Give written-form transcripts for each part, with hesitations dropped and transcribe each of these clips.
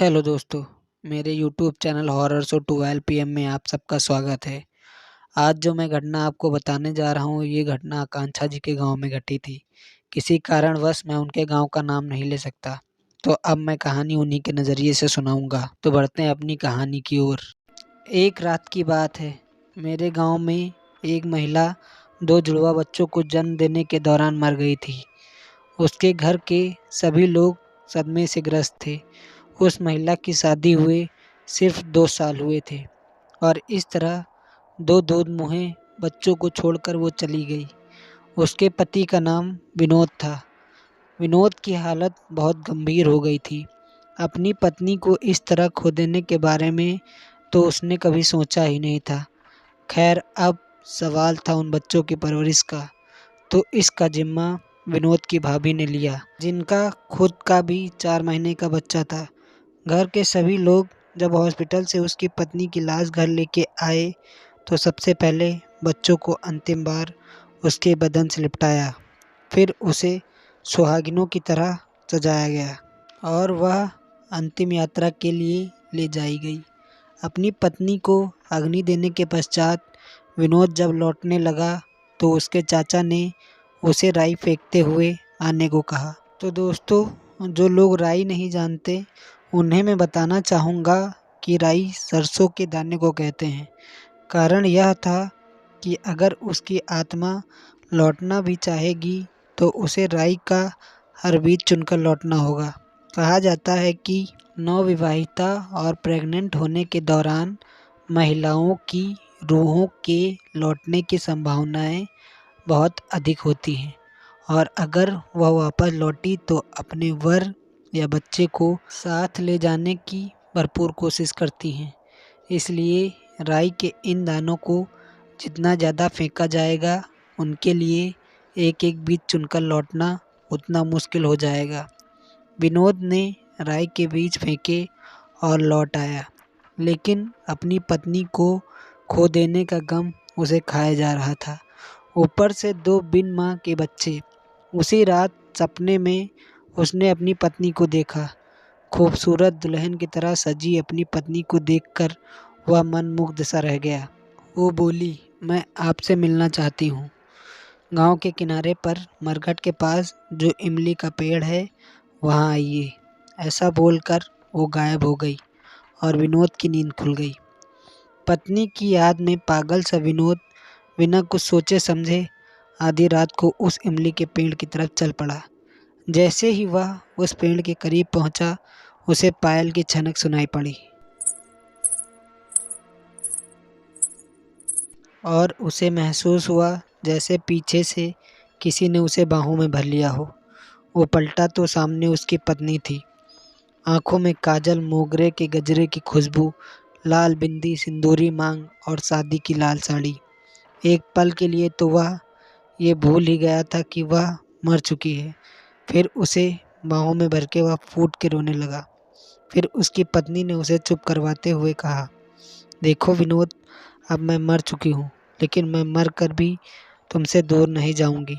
Hello दोस्तों, मेरे YouTube channel horror show 12 PM में आप सबका स्वागत है। आज जो मैं घटना आपको बताने जा रहा हूँ, ये घटना आकांक्षा जी के गांव में घटी थी। किसी कारणवश मैं उनके गांव का नाम नहीं ले सकता, तो अब मैं कहानी उन्हीं के नज़रिए से सुनाऊंगा। तो बढ़ते हैं अपनी कहानी की ओर। एक रात की बात है, मेरे गाँव में एक महिला दो जुड़वा बच्चों को जन्म देने के दौरान मर गई थी। उसके घर के सभी लोग सदमे से ग्रस्त थे। उस महिला की शादी हुए सिर्फ 2 साल हुए थे और इस तरह दो दूध-मुहे बच्चों को छोड़कर वो चली गई। उसके पति का नाम विनोद था। विनोद की हालत बहुत गंभीर हो गई थी। अपनी पत्नी को इस तरह खो देने के बारे में तो उसने कभी सोचा ही नहीं था। खैर, अब सवाल था उन बच्चों की परवरिश का, तो इसका जिम्मा विनोद की भाभी ने लिया, जिनका खुद का भी 4 महीने का बच्चा था। घर के सभी लोग जब हॉस्पिटल से उसकी पत्नी की लाश घर लेके आए, तो सबसे पहले बच्चों को अंतिम बार उसके बदन से लिपटाया। फिर उसे सुहागिनों की तरह सजाया गया और वह अंतिम यात्रा के लिए ले जाई गई। अपनी पत्नी को अग्नि देने के पश्चात विनोद जब लौटने लगा, तो उसके चाचा ने उसे राई फेंकते हुए आने को कहा। तो दोस्तों, जो लोग राई नहीं जानते, उन्हें मैं बताना चाहूँगा कि राई सरसों के दाने को कहते हैं। कारण यह था कि अगर उसकी आत्मा लौटना भी चाहेगी, तो उसे राई का हर बीज चुनकर लौटना होगा। कहा जाता है कि नवविवाहिता और प्रेग्नेंट होने के दौरान महिलाओं की रूहों के लौटने की संभावनाएं बहुत अधिक होती हैं और अगर वह वापस लौटी तो अपने वर या बच्चे को साथ ले जाने की भरपूर कोशिश करती हैं। इसलिए राई के इन दानों को जितना ज़्यादा फेंका जाएगा, उनके लिए एक एक बीज चुनकर लौटना उतना मुश्किल हो जाएगा। विनोद ने राई के बीज फेंके और लौट आया, लेकिन अपनी पत्नी को खो देने का गम उसे खाया जा रहा था। ऊपर से 2 बिन माँ के बच्चे। उसी रात सपने में उसने अपनी पत्नी को देखा। खूबसूरत दुल्हन की तरह सजी अपनी पत्नी को देखकर वह मनमुग्ध सा रह गया। वो बोली, मैं आपसे मिलना चाहती हूँ। गांव के किनारे पर मरघट के पास जो इमली का पेड़ है, वहाँ आइए। ऐसा बोलकर वो गायब हो गई और विनोद की नींद खुल गई। पत्नी की याद में पागल सा विनोद बिना कुछ सोचे समझे आधी रात को उस इमली के पेड़ की तरफ चल पड़ा। जैसे ही वह उस पेड़ के करीब पहुंचा, उसे पायल की छनक सुनाई पड़ी और उसे महसूस हुआ जैसे पीछे से किसी ने उसे बाहों में भर लिया हो। वो पलटा तो सामने उसकी पत्नी थी। आंखों में काजल, मोगरे के गजरे की खुशबू, लाल बिंदी, सिंदूरी मांग और शादी की लाल साड़ी। एक पल के लिए तो वह ये भूल ही गया था कि वह मर चुकी है। फिर उसे बाहों में भर के वह फूट के रोने लगा। फिर उसकी पत्नी ने उसे चुप करवाते हुए कहा, देखो विनोद, अब मैं मर चुकी हूँ, लेकिन मैं मर कर भी तुमसे दूर नहीं जाऊँगी।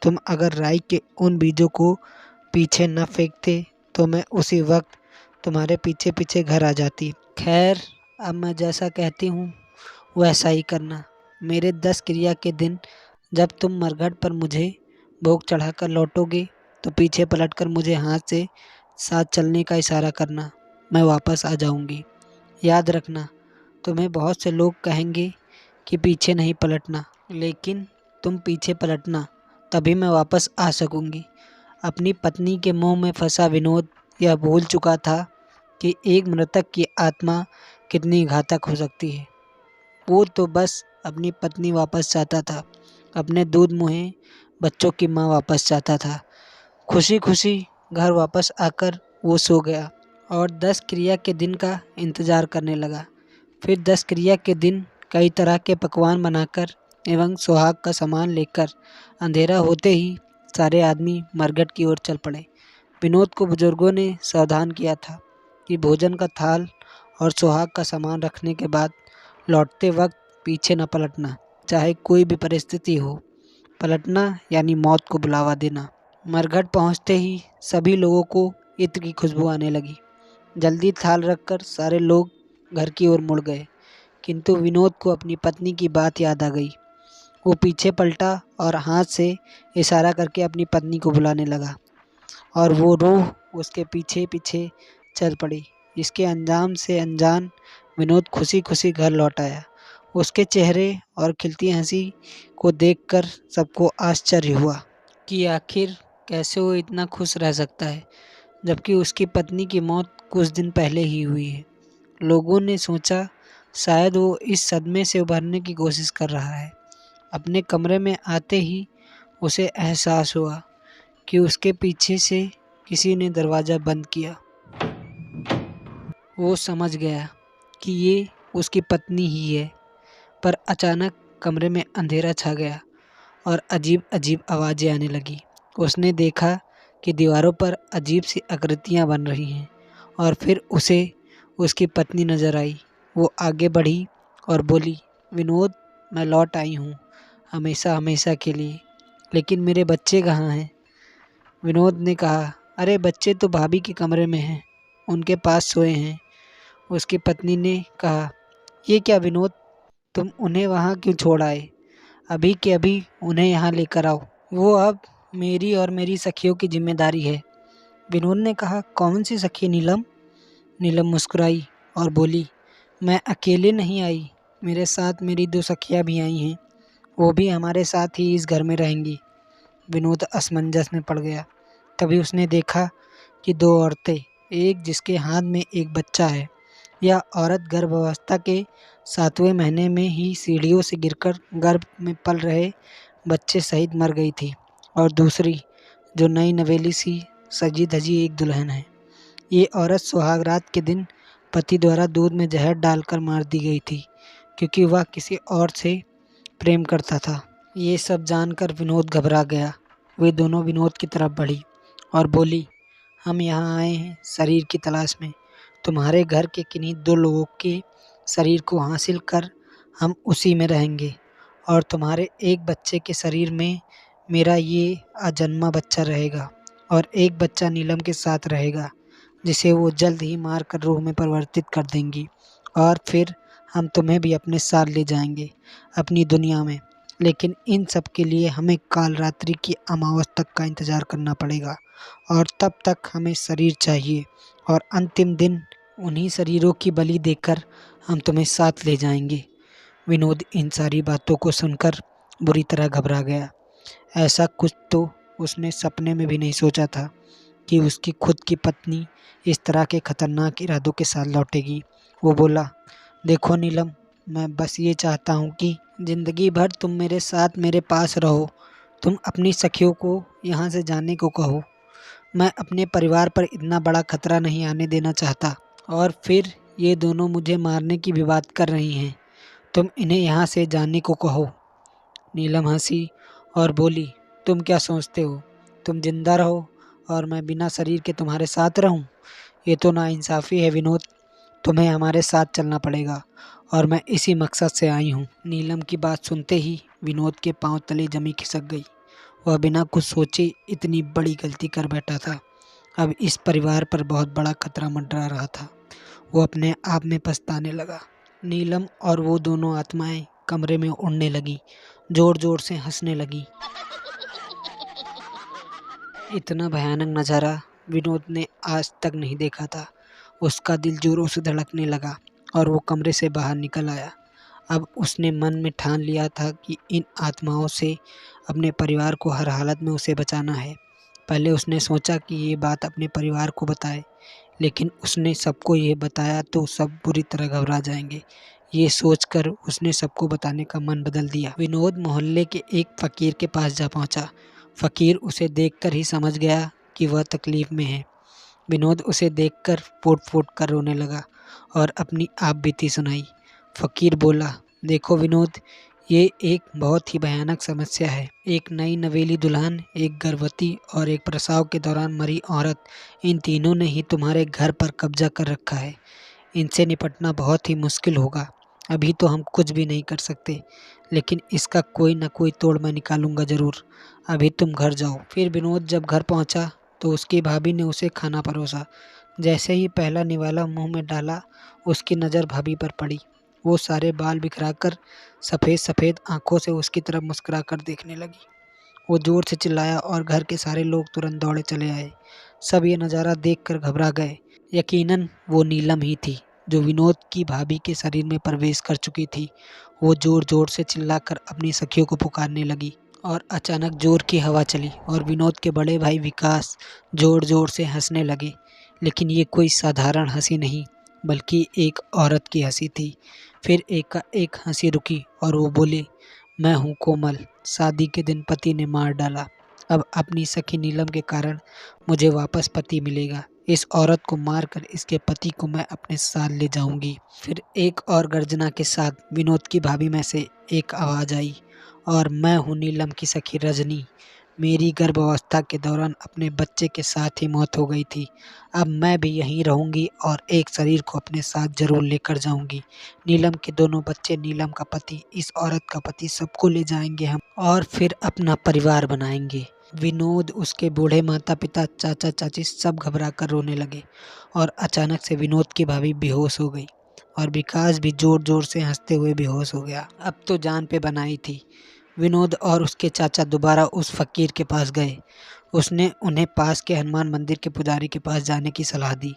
तुम अगर राई के उन बीजों को पीछे न फेंकते, तो मैं उसी वक्त तुम्हारे पीछे पीछे घर आ जाती। खैर, अब मैं जैसा कहती हूँ वैसा ही करना। मेरे 10 क्रिया के दिन जब तुम मरघट पर मुझे भोग चढ़ाकर लौटोगे, तो पीछे पलटकर मुझे हाथ से साथ चलने का इशारा करना। मैं वापस आ जाऊंगी। याद रखना, तुम्हें बहुत से लोग कहेंगे कि पीछे नहीं पलटना, लेकिन तुम पीछे पलटना, तभी मैं वापस आ सकूंगी। अपनी पत्नी के मुंह में फंसा विनोद यह भूल चुका था कि एक मृतक की आत्मा कितनी घातक हो सकती है। वो तो बस अपनी पत्नी वापस चाहता था, अपने दूध मुहे बच्चों की माँ वापस चाहता था। खुशी खुशी घर वापस आकर वो सो गया और 10 क्रिया के दिन का इंतज़ार करने लगा। फिर 10 क्रिया के दिन कई तरह के पकवान बनाकर एवं सुहाग का सामान लेकर अंधेरा होते ही सारे आदमी मरघट की ओर चल पड़े। विनोद को बुजुर्गों ने सावधान किया था कि भोजन का थाल और सुहाग का सामान रखने के बाद लौटते वक्त पीछे न पलटना, चाहे कोई भी परिस्थिति हो। पलटना यानी मौत को बुलावा देना। मरघट पहुंचते ही सभी लोगों को इत्र की खुशबू आने लगी। जल्दी थाल रखकर सारे लोग घर की ओर मुड़ गए, किंतु विनोद को अपनी पत्नी की बात याद आ गई। वो पीछे पलटा और हाथ से इशारा करके अपनी पत्नी को बुलाने लगा और वो रूह उसके पीछे पीछे चल पड़ी। इसके अंजाम से अनजान विनोद खुशी खुशी घर लौट आया। उसके चेहरे और खिलती हंसी को देखकर सबको आश्चर्य हुआ कि आखिर कैसे वो इतना खुश रह सकता है, जबकि उसकी पत्नी की मौत कुछ दिन पहले ही हुई है। लोगों ने सोचा शायद वो इस सदमे से उभरने की कोशिश कर रहा है। अपने कमरे में आते ही उसे एहसास हुआ कि उसके पीछे से किसी ने दरवाज़ा बंद किया। वो समझ गया कि ये उसकी पत्नी ही है, पर अचानक कमरे में अंधेरा छा गया और अजीब अजीब आवाज़ें आने लगी। उसने देखा कि दीवारों पर अजीब सी आकृतियाँ बन रही हैं और फिर उसे उसकी पत्नी नज़र आई। वो आगे बढ़ी और बोली, विनोद, मैं लौट आई हूँ हमेशा हमेशा के लिए, लेकिन मेरे बच्चे कहाँ हैं? विनोद ने कहा, अरे बच्चे तो भाभी के कमरे में हैं, उनके पास सोए हैं। उसकी पत्नी ने कहा, ये क्या विनोद, तुम उन्हें वहाँ क्यों छोड़ आए? अभी के अभी उन्हें यहाँ लेकर आओ। वो अब मेरी और मेरी सखियों की जिम्मेदारी है। विनोद ने कहा, कौन सी सखी नीलम? नीलम मुस्कुराई और बोली, मैं अकेले नहीं आई, मेरे साथ मेरी 2 सखियाँ भी आई हैं, वो भी हमारे साथ ही इस घर में रहेंगी। विनोद असमंजस में पड़ गया। तभी उसने देखा कि 2 औरतें, एक जिसके हाथ में एक बच्चा है, यह औरत गर्भावस्था के 7वें महीने में ही सीढ़ियों से गिरकर गर्भ में पल रहे बच्चे सहित मर गई थी, और दूसरी जो नई नवेली सी सजी धजी एक दुल्हन है। ये औरत सुहागरात के दिन पति द्वारा दूध में जहर डालकर मार दी गई थी, क्योंकि वह किसी और से प्रेम करता था। ये सब जानकर विनोद घबरा गया। वे दोनों विनोद की तरफ बढ़ी और बोली, हम यहाँ आए हैं शरीर की तलाश में। तुम्हारे घर के किन्हीं 2 लोगों के शरीर को हासिल कर हम उसी में रहेंगे, और तुम्हारे एक बच्चे के शरीर में मेरा ये अजन्मा बच्चा रहेगा, और एक बच्चा नीलम के साथ रहेगा, जिसे वो जल्द ही मार कर रूह में परिवर्तित कर देंगी, और फिर हम तुम्हें भी अपने साथ ले जाएंगे अपनी दुनिया में। लेकिन इन सब के लिए हमें काल रात्रि की अमावस तक का इंतज़ार करना पड़ेगा, और तब तक हमें शरीर चाहिए, और अंतिम दिन उन्हीं शरीरों की बलि देकर हम तुम्हें साथ ले जाएंगे। विनोद इन सारी बातों को सुनकर बुरी तरह घबरा गया। ऐसा कुछ तो उसने सपने में भी नहीं सोचा था कि उसकी खुद की पत्नी इस तरह के खतरनाक इरादों के साथ लौटेगी। वो बोला, देखो नीलम, मैं बस ये चाहता हूँ कि ज़िंदगी भर तुम मेरे साथ मेरे पास रहो। तुम अपनी सखियों को यहाँ से जाने को कहो। मैं अपने परिवार पर इतना बड़ा खतरा नहीं आने देना चाहता। और फिर ये दोनों मुझे मारने की भी बात कर रही हैं। तुम इन्हें यहाँ से जाने को कहो। नीलम हंसी और बोली, तुम क्या सोचते हो, तुम जिंदा रहो और मैं बिना शरीर के तुम्हारे साथ रहूं? ये तो नाइंसाफ़ी है विनोद। तुम्हें हमारे साथ चलना पड़ेगा, और मैं इसी मकसद से आई हूँ। नीलम की बात सुनते ही विनोद के पांव तले जमी खिसक गई। वह बिना कुछ सोचे इतनी बड़ी गलती कर बैठा था। अब इस परिवार पर बहुत बड़ा खतरा मंडरा रहा था। वो अपने आप में पछताने लगा। नीलम और वो दोनों आत्माएं कमरे में उड़ने लगी, जोर जोर से हंसने लगी। इतना भयानक नज़ारा विनोद ने आज तक नहीं देखा था। उसका दिल जोरों से धड़कने लगा और वो कमरे से बाहर निकल आया। अब उसने मन में ठान लिया था कि इन आत्माओं से अपने परिवार को हर हालत में उसे बचाना है। पहले उसने सोचा कि ये बात अपने परिवार को बताए, लेकिन उसने सबको ये बताया तो सब बुरी तरह घबरा जाएंगे। ये सोचकर उसने सबको बताने का मन बदल दिया। विनोद मोहल्ले के एक फ़कीर के पास जा पहुंचा। फ़कीर उसे देखकर ही समझ गया कि वह तकलीफ़ में है। विनोद उसे देखकर फूट फूट कर रोने लगा और अपनी आप बीती सुनाई। फ़कीर बोला, देखो विनोद, ये एक बहुत ही भयानक समस्या है। एक नई नवेली दुल्हन, एक गर्भवती और एक प्रसव के दौरान मरी औरत, इन तीनों ने ही तुम्हारे घर पर कब्जा कर रखा है। इनसे निपटना बहुत ही मुश्किल होगा। अभी तो हम कुछ भी नहीं कर सकते, लेकिन इसका कोई ना कोई तोड़ मैं निकालूंगा ज़रूर। अभी तुम घर जाओ। फिर विनोद जब घर पहुंचा तो उसकी भाभी ने उसे खाना परोसा, जैसे ही पहला निवाला मुंह में डाला, उसकी नज़र भाभी पर पड़ी। वो सारे बाल बिखराकर सफ़ेद सफ़ेद आंखों से उसकी तरफ मुस्कुराकर देखने लगी। वो जोर से चिल्लाया और घर के सारे लोग तुरंत दौड़े चले आए। सब ये नज़ारा देखकर घबरा गए। यकीनन वो नीलम ही थी जो विनोद की भाभी के शरीर में प्रवेश कर चुकी थी। वो जोर जोर से चिल्लाकर अपनी सखियों को पुकारने लगी और अचानक जोर की हवा चली और विनोद के बड़े भाई विकास जोर जोर से हंसने लगे। लेकिन ये कोई साधारण हंसी नहीं, बल्कि एक औरत की हंसी थी। फिर एक हंसी रुकी और वो बोले, मैं हूँ कोमल, शादी के दिन पति ने मार डाला। अब अपनी सखी नीलम के कारण मुझे वापस पति मिलेगा। इस औरत को मारकर इसके पति को मैं अपने साथ ले जाऊंगी। फिर एक और गर्जना के साथ विनोद की भाभी में से एक आवाज़ आई, और मैं हूँ नीलम की सखी रजनी। मेरी गर्भावस्था के दौरान अपने बच्चे के साथ ही मौत हो गई थी। अब मैं भी यहीं रहूंगी और एक शरीर को अपने साथ जरूर लेकर जाऊंगी। नीलम के दोनों बच्चे, नीलम का पति, इस औरत का पति, सबको ले जाएंगे हम और फिर अपना परिवार बनाएंगे। विनोद, उसके बूढ़े माता पिता, चाचा चाची सब घबरा कर रोने लगे और अचानक से विनोद की भाभी बेहोश हो गई और विकास भी जोर जोर से हंसते हुए बेहोश हो गया। अब तो जान पे बनाई थी। विनोद और उसके चाचा दोबारा उस फकीर के पास गए। उसने उन्हें पास के हनुमान मंदिर के पुजारी के पास जाने की सलाह दी।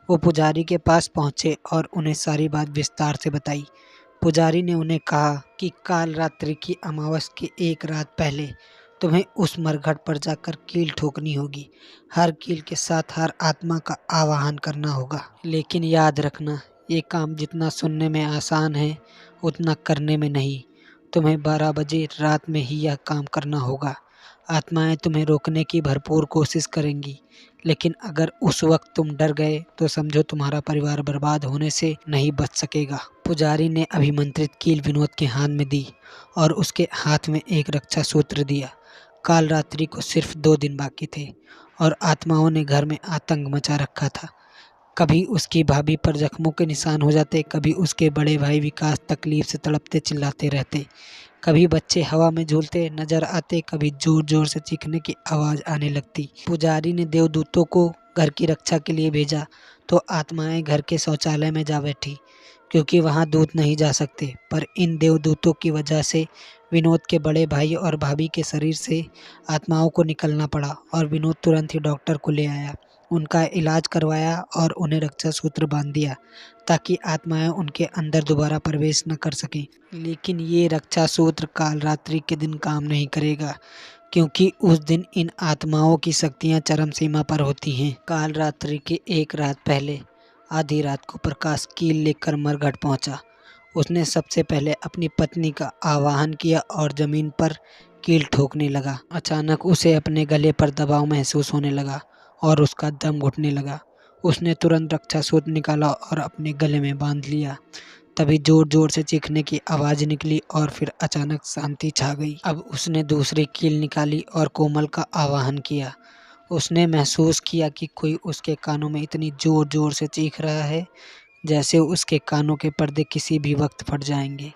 वो पुजारी के पास पहुंचे और उन्हें सारी बात विस्तार से बताई। पुजारी ने उन्हें कहा कि काल रात्रि की अमावस की एक रात पहले तुम्हें उस मरघट पर जाकर कील ठोकनी होगी। हर कील के साथ हर आत्मा का आवाहन करना होगा। लेकिन याद रखना, ये काम जितना सुनने में आसान है उतना करने में नहीं। तुम्हें 12 बजे रात में ही यह काम करना होगा। आत्माएं तुम्हें रोकने की भरपूर कोशिश करेंगी, लेकिन अगर उस वक्त तुम डर गए तो समझो तुम्हारा परिवार बर्बाद होने से नहीं बच सकेगा। पुजारी ने अभिमंत्रित कील विनोद के हाथ में दी और उसके हाथ में एक रक्षा सूत्र दिया। काल रात्रि को सिर्फ 2 दिन बाकी थे और आत्माओं ने घर में आतंक मचा रखा था। कभी उसकी भाभी पर जख्मों के निशान हो जाते, कभी उसके बड़े भाई विकास तकलीफ से तड़पते चिल्लाते रहते, कभी बच्चे हवा में झूलते नजर आते, कभी जोर जोर से चीखने की आवाज़ आने लगती। पुजारी ने देवदूतों को घर की रक्षा के लिए भेजा तो आत्माएं घर के शौचालय में जा बैठी, क्योंकि वहां दूत नहीं जा सकते। पर इन देवदूतों की वजह से विनोद के बड़े भाई और भाभी के शरीर से आत्माओं को निकलना पड़ा और विनोद तुरंत ही डॉक्टर को ले आया, उनका इलाज करवाया और उन्हें रक्षा सूत्र बांध दिया ताकि आत्माएं उनके अंदर दोबारा प्रवेश न कर सकें। लेकिन ये रक्षा सूत्र काल रात्रि के दिन काम नहीं करेगा, क्योंकि उस दिन इन आत्माओं की शक्तियां चरम सीमा पर होती हैं। काल रात्रि के एक रात पहले आधी रात को प्रकाश कील लेकर मरघट पहुंचा। उसने सबसे पहले अपनी पत्नी का आवाहन किया और जमीन पर कील ठोकने लगा। अचानक उसे अपने गले पर दबाव महसूस होने लगा और उसका दम घुटने लगा। उसने तुरंत रक्षा सूत्र निकाला और अपने गले में बांध लिया। तभी जोर जोर से चीखने की आवाज़ निकली और फिर अचानक शांति छा गई। अब उसने दूसरी कील निकाली और कोमल का आवाहन किया। उसने महसूस किया कि कोई उसके कानों में इतनी जोर जोर से चीख रहा है जैसे उसके कानों के पर्दे किसी भी वक्त फट जाएंगे।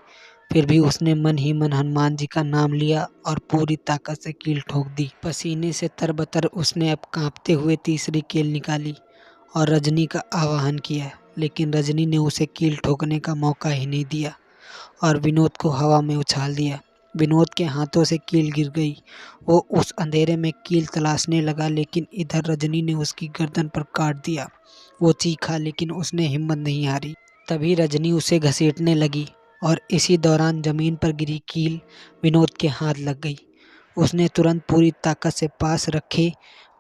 फिर भी उसने मन ही मन हनुमान जी का नाम लिया और पूरी ताकत से कील ठोक दी। पसीने से तरबतर उसने अब कांपते हुए तीसरी कील निकाली और रजनी का आवाहन किया, लेकिन रजनी ने उसे कील ठोकने का मौका ही नहीं दिया और विनोद को हवा में उछाल दिया। विनोद के हाथों से कील गिर गई। वो उस अंधेरे में कील तलाशने लगा, लेकिन इधर रजनी ने उसकी गर्दन पर काट दिया। वो चीखा, लेकिन उसने हिम्मत नहीं हारी। तभी रजनी उसे घसीटने लगी और इसी दौरान जमीन पर गिरी कील विनोद के हाथ लग गई। उसने तुरंत पूरी ताकत से पास रखे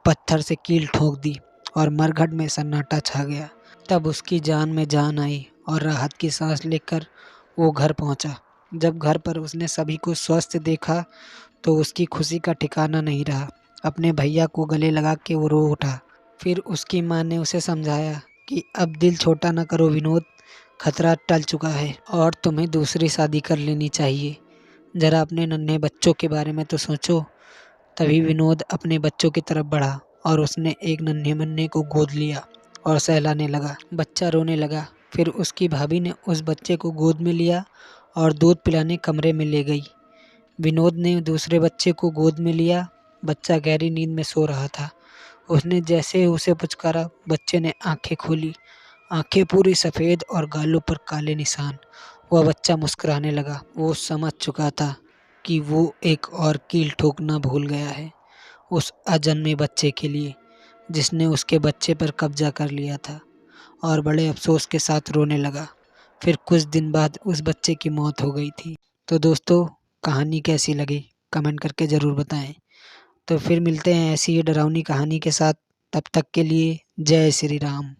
पत्थर से कील ठोक दी और मरघट में सन्नाटा छा गया। तब उसकी जान में जान आई और राहत की सांस लेकर वो घर पहुंचा। जब घर पर उसने सभी को स्वस्थ देखा तो उसकी खुशी का ठिकाना नहीं रहा। अपने भैया को गले लगा के वो रो उठा। फिर उसकी माँ ने उसे समझाया कि अब दिल छोटा न करो विनोद, खतरा टल चुका है और तुम्हें दूसरी शादी कर लेनी चाहिए। जरा अपने नन्हे बच्चों के बारे में तो सोचो। तभी विनोद अपने बच्चों की तरफ बढ़ा और उसने एक नन्हे मुन्ने को गोद लिया और सहलाने लगा। बच्चा रोने लगा। फिर उसकी भाभी ने उस बच्चे को गोद में लिया और दूध पिलाने कमरे में ले गई। विनोद ने दूसरे बच्चे को गोद में लिया। बच्चा गहरी नींद में सो रहा था। उसने जैसे ही उसे पुचकारा, बच्चे ने आंखें खोली। आंखें पूरी सफेद और गालों पर काले निशान। वह बच्चा मुस्कुराने लगा। वो समझ चुका था कि वो एक और कील ठोकना भूल गया है, उस अजन्मे बच्चे के लिए जिसने उसके बच्चे पर कब्जा कर लिया था, और बड़े अफसोस के साथ रोने लगा। फिर कुछ दिन बाद उस बच्चे की मौत हो गई थी। तो दोस्तों, कहानी कैसी लगी कमेंट करके ज़रूर बताएं। तो फिर मिलते हैं ऐसी ही डरावनी कहानी के साथ। तब तक के लिए जय श्री राम।